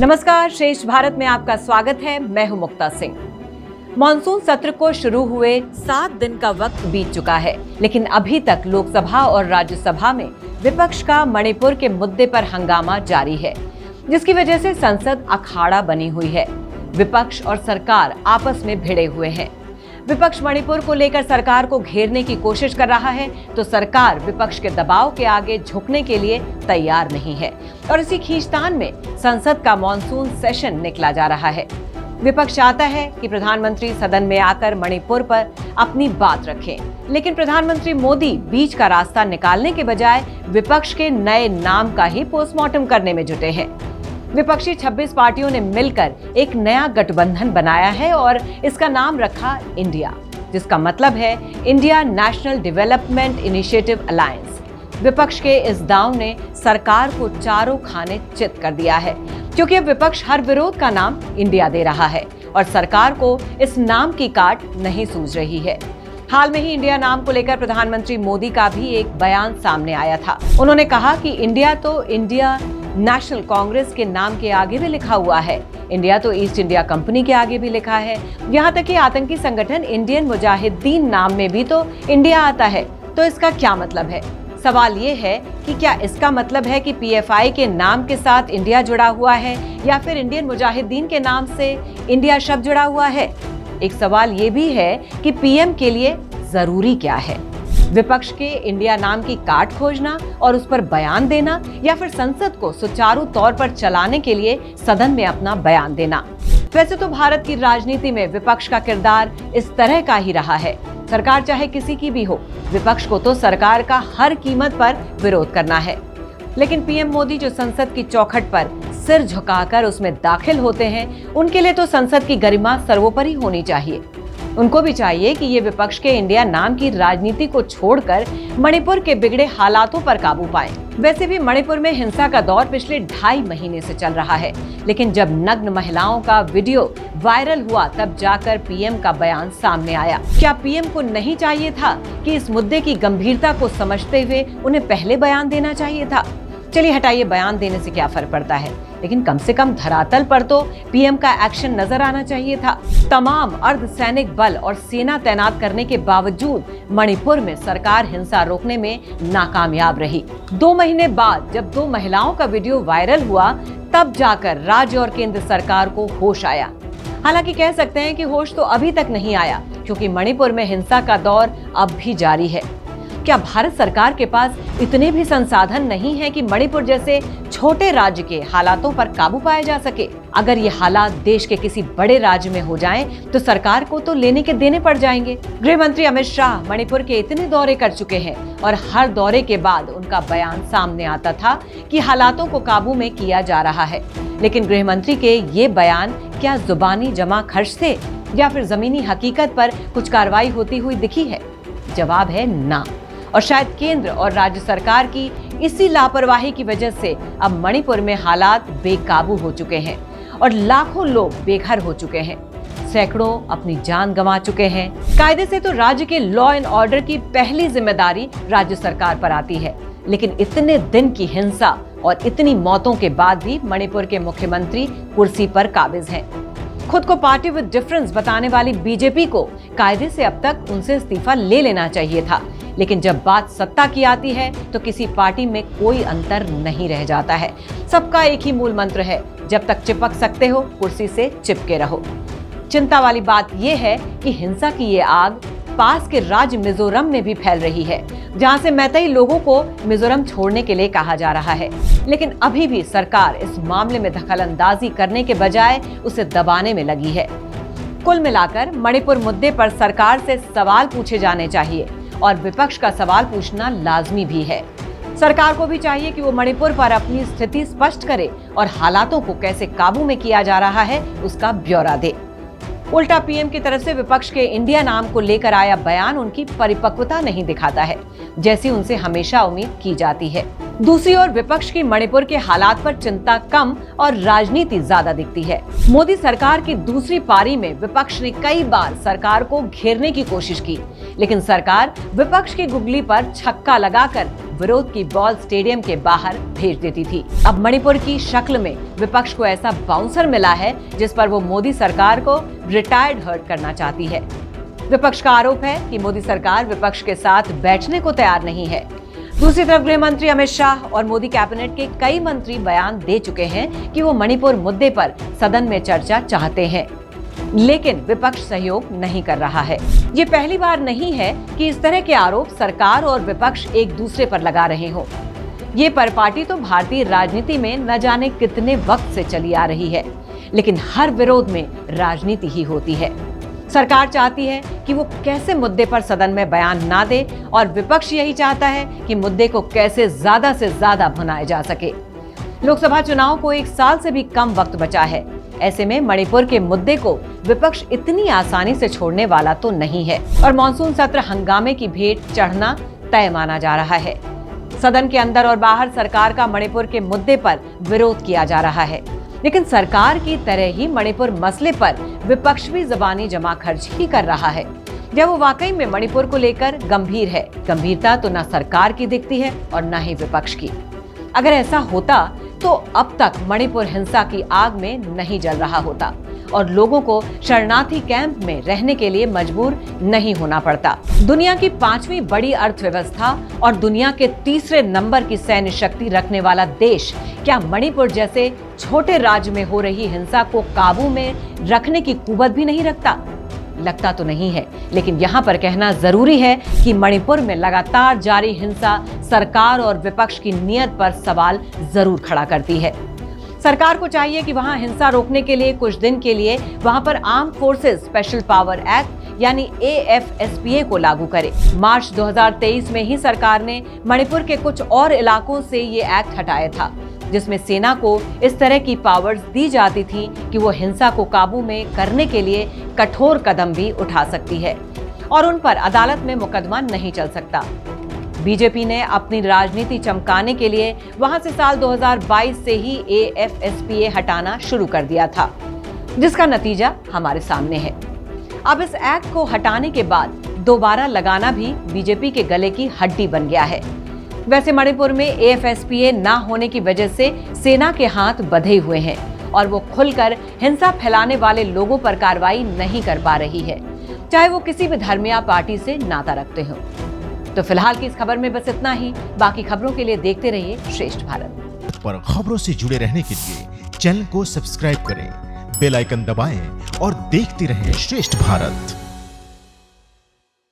नमस्कार, श्रेष्ठ भारत में आपका स्वागत है। मैं हूं मुक्ता सिंह। मॉनसून सत्र को शुरू हुए 7 दिन का वक्त बीत चुका है, लेकिन अभी तक लोकसभा और राज्यसभा में विपक्ष का मणिपुर के मुद्दे पर हंगामा जारी है, जिसकी वजह से संसद अखाड़ा बनी हुई है। विपक्ष और सरकार आपस में भिड़े हुए हैं। विपक्ष मणिपुर को लेकर सरकार को घेरने की कोशिश कर रहा है, तो सरकार विपक्ष के दबाव के आगे झुकने के लिए तैयार नहीं है और इसी खींचतान में संसद का मॉनसून सेशन निकला जा रहा है। विपक्ष चाहता है कि प्रधानमंत्री सदन में आकर मणिपुर पर अपनी बात रखें, लेकिन प्रधानमंत्री मोदी बीच का रास्ता निकालने के बजाय विपक्ष के नए नाम का ही पोस्टमार्टम करने में जुटे हैं। विपक्षी 26 पार्टियों ने मिलकर एक नया गठबंधन बनाया है और इसका नाम रखा इंडिया, जिसका मतलब है India national development initiative alliance. विपक्ष के इस दांव ने सरकार को चारों खाने चित कर दिया है, क्योंकि अब विपक्ष हर विरोध का नाम इंडिया दे रहा है और सरकार को इस नाम की काट नहीं सूझ रही है। हाल में ही इंडिया नाम को लेकर प्रधानमंत्री मोदी का भी एक बयान सामने आया था। उन्होंने कहा कि इंडिया तो इंडिया नेशनल कांग्रेस के नाम के आगे भी लिखा हुआ है, इंडिया तो ईस्ट इंडिया कंपनी के आगे भी लिखा है, यहाँ तक कि आतंकी संगठन इंडियन मुजाहिदीन नाम में भी तो इंडिया आता है। तो इसका क्या मतलब है? सवाल ये है कि क्या इसका मतलब है कि पीएफआई के नाम के साथ इंडिया जुड़ा हुआ है या फिर इंडियन मुजाहिदीन के नाम से इंडिया शब्द जुड़ा हुआ है? एक सवाल ये भी है कि पीएम के लिए जरूरी क्या है, विपक्ष के इंडिया नाम की काट खोजना और उस पर बयान देना, या फिर संसद को सुचारू तौर पर चलाने के लिए सदन में अपना बयान देना? वैसे तो भारत की राजनीति में विपक्ष का किरदार इस तरह का ही रहा है। सरकार चाहे किसी की भी हो, विपक्ष को तो सरकार का हर कीमत पर विरोध करना है। लेकिन पीएम मोदी जो संसद की चौखट पर सिर झुकाकर उसमें दाखिल होते हैं, उनके लिए तो संसद की गरिमा सर्वोपरि होनी चाहिए। उनको भी चाहिए कि ये विपक्ष के इंडिया नाम की राजनीति को छोड़कर मणिपुर के बिगड़े हालातों पर काबू पाएं। वैसे भी मणिपुर में हिंसा का दौर पिछले 2.5 महीने से चल रहा है, लेकिन जब नग्न महिलाओं का वीडियो वायरल हुआ तब जाकर पीएम का बयान सामने आया। क्या पीएम को नहीं चाहिए था कि इस मुद्दे की गंभीरता को समझते हुए उन्हें पहले बयान देना चाहिए था? चलिए हटाइए, बयान देने से क्या फर्क पड़ता है, लेकिन कम से कम धरातल पर तो पीएम का एक्शन नजर आना चाहिए था। तमाम अर्धसैनिक बल और सेना तैनात करने के बावजूद मणिपुर में सरकार हिंसा रोकने में नाकामयाब रही। 2 महीने बाद जब 2 महिलाओं का वीडियो वायरल हुआ, तब जाकर राज्य और केंद्र सरकार को होश आया। हालांकि कह सकते हैं कि होश तो अभी तक नहीं आया, क्योंकि मणिपुर में हिंसा का दौर अब भी जारी है। क्या भारत सरकार के पास इतने भी संसाधन नहीं है कि मणिपुर जैसे छोटे राज्य के हालातों पर काबू पाया जा सके? अगर ये हालात देश के किसी बड़े राज्य में हो जाएं, तो सरकार को तो लेने के देने पड़ जाएंगे। गृह मंत्री अमित शाह मणिपुर के इतने दौरे कर चुके हैं और हर दौरे के बाद उनका बयान सामने आता था कि हालातों को काबू में किया जा रहा है। लेकिन गृह मंत्री के ये बयान क्या जुबानी जमा खर्च थे या फिर जमीनी हकीकत पर कुछ कार्रवाई होती हुई दिखी है? जवाब है ना। और शायद केंद्र और राज्य सरकार की इसी लापरवाही की वजह से अब मणिपुर में हालात बेकाबू हो चुके हैं और लाखों लोग बेघर हो चुके हैं। सैकड़ों अपनी जान गंवा चुके हैं। कायदे से तो राज्य के लॉ एंड ऑर्डर की पहली जिम्मेदारी राज्य सरकार पर आती है, लेकिन इतने दिन की हिंसा और इतनी मौतों के बाद भी मणिपुर के मुख्यमंत्री कुर्सी पर काबिज हैं। खुद को पार्टी विद डिफरेंस बताने वाली बीजेपी को कायदे से अब तक उनसे इस्तीफा ले लेना चाहिए था, लेकिन जब बात सत्ता की आती है तो किसी पार्टी में कोई अंतर नहीं रह जाता है। सबका एक ही मूल मंत्र है, जब तक चिपक सकते हो कुर्सी से चिपके रहो। चिंता वाली बात यह है कि हिंसा की ये आग पास के राज्य मिजोरम में भी फैल रही है, जहां से मैतेई लोगों को मिजोरम छोड़ने के लिए कहा जा रहा है। लेकिन अभी भी सरकार इस मामले में दखलंदाजी करने के बजाय उसे दबाने में लगी है। कुल मिलाकर मणिपुर मुद्दे पर सरकार से सवाल पूछे जाने चाहिए और विपक्ष का सवाल पूछना लाजमी भी है। सरकार को भी चाहिए कि वो मणिपुर पर अपनी स्थिति स्पष्ट करे और हालातों को कैसे काबू में किया जा रहा है उसका ब्यौरा दे। उल्टा पीएम की तरफ से विपक्ष के इंडिया नाम को लेकर आया बयान उनकी परिपक्वता नहीं दिखाता है, जैसी उनसे हमेशा उम्मीद की जाती है। दूसरी ओर विपक्ष की मणिपुर के हालात पर चिंता कम और राजनीति ज्यादा दिखती है। मोदी सरकार की दूसरी पारी में विपक्ष ने कई बार सरकार को घेरने की कोशिश की, लेकिन सरकार विपक्ष की गुगली पर छक्का लगाकर विरोध की बॉल स्टेडियम के बाहर भेज देती थी। अब मणिपुर की शक्ल में विपक्ष को ऐसा बाउंसर मिला है जिस पर वो मोदी सरकार को रिटायर्ड हर्ट करना चाहती है। विपक्ष का आरोप है कि मोदी सरकार विपक्ष के साथ बैठने को तैयार नहीं है। दूसरी तरफ गृह मंत्री अमित शाह और मोदी कैबिनेट के कई मंत्री बयान दे चुके हैं कि वो मणिपुर मुद्दे पर सदन में चर्चा चाहते हैं, लेकिन विपक्ष सहयोग नहीं कर रहा है। ये पहली बार नहीं है कि इस तरह के आरोप सरकार और विपक्ष एक दूसरे पर लगा रहे हो। ये परपाटी तो भारतीय राजनीति में न जाने कितने वक्त से चली आ रही है, लेकिन हर विरोध में राजनीति ही होती है। सरकार चाहती है कि वो कैसे मुद्दे पर सदन में बयान ना दे और विपक्ष यही चाहता है कि मुद्दे को कैसे ज्यादा से ज्यादा भुनाया जा सके। लोकसभा चुनाव को 1 साल से भी कम वक्त बचा है। ऐसे में मणिपुर के मुद्दे को विपक्ष इतनी आसानी से छोड़ने वाला तो नहीं है और मॉनसून सत्र हंगामे की भेंट चढ़ना तय माना जा रहा है। सदन के अंदर और बाहर सरकार का मणिपुर के मुद्दे पर विरोध किया जा रहा है, लेकिन सरकार की तरह ही मणिपुर मसले पर विपक्ष भी ज़बानी जमा खर्च ही कर रहा है। जब वो वाकई में मणिपुर को लेकर गंभीर है, गंभीरता तो न सरकार की दिखती है और न ही विपक्ष की। अगर ऐसा होता तो अब तक मणिपुर हिंसा की आग में नहीं जल रहा होता और लोगों को शरणार्थी कैंप में रहने के लिए मजबूर नहीं होना पड़ता। दुनिया की 5वीं बड़ी अर्थव्यवस्था और दुनिया के 3रे नंबर की सैन्य शक्ति रखने वाला देश क्या मणिपुर जैसे छोटे राज्य में हो रही हिंसा को काबू में रखने की कुवत भी नहीं रखता? लगता तो नहीं है, लेकिन यहाँ पर कहना जरूरी है कि मणिपुर में लगातार जारी हिंसा सरकार और विपक्ष की नीयत पर सवाल जरूर खड़ा करती है। सरकार को चाहिए कि वहां हिंसा रोकने के लिए कुछ दिन के लिए वहां पर arm forces special power act यानी AFSPA को लागू करे। मार्च 2023 में ही सरकार ने मणिपुर के कुछ और इलाकों से ये एक्ट हटाया था, जिसमें सेना को इस तरह की पावर्स दी जाती थी कि वो हिंसा को काबू में करने के लिए कठोर कदम भी उठा सकती है और उन पर अदालत में मुकदमा नहीं चल सकता। बीजेपी ने अपनी राजनीति चमकाने के लिए वहां से साल 2022 से ही AFSPA हटाना शुरू कर दिया था, जिसका नतीजा हमारे सामने है। अब इस एक्ट को हटाने के बाद दोबारा लगाना भी बीजेपी के गले की हड्डी बन गया है। वैसे मणिपुर में AFSPA ना होने की वजह से सेना के हाथ बंधे हुए हैं और वो खुलकर हिंसा फैलाने वाले लोगों पर कार्रवाई नहीं कर पा रही है, चाहे वो किसी भी धर्म या पार्टी से नाता रखते हो। तो फिलहाल की इस खबर में बस इतना ही। बाकी खबरों के लिए देखते रहिए श्रेष्ठ भारत। पर खबरों से जुड़े रहने के लिए चैनल को सब्सक्राइब करें, बेल आइकन दबाएं और देखते रहें श्रेष्ठ भारत।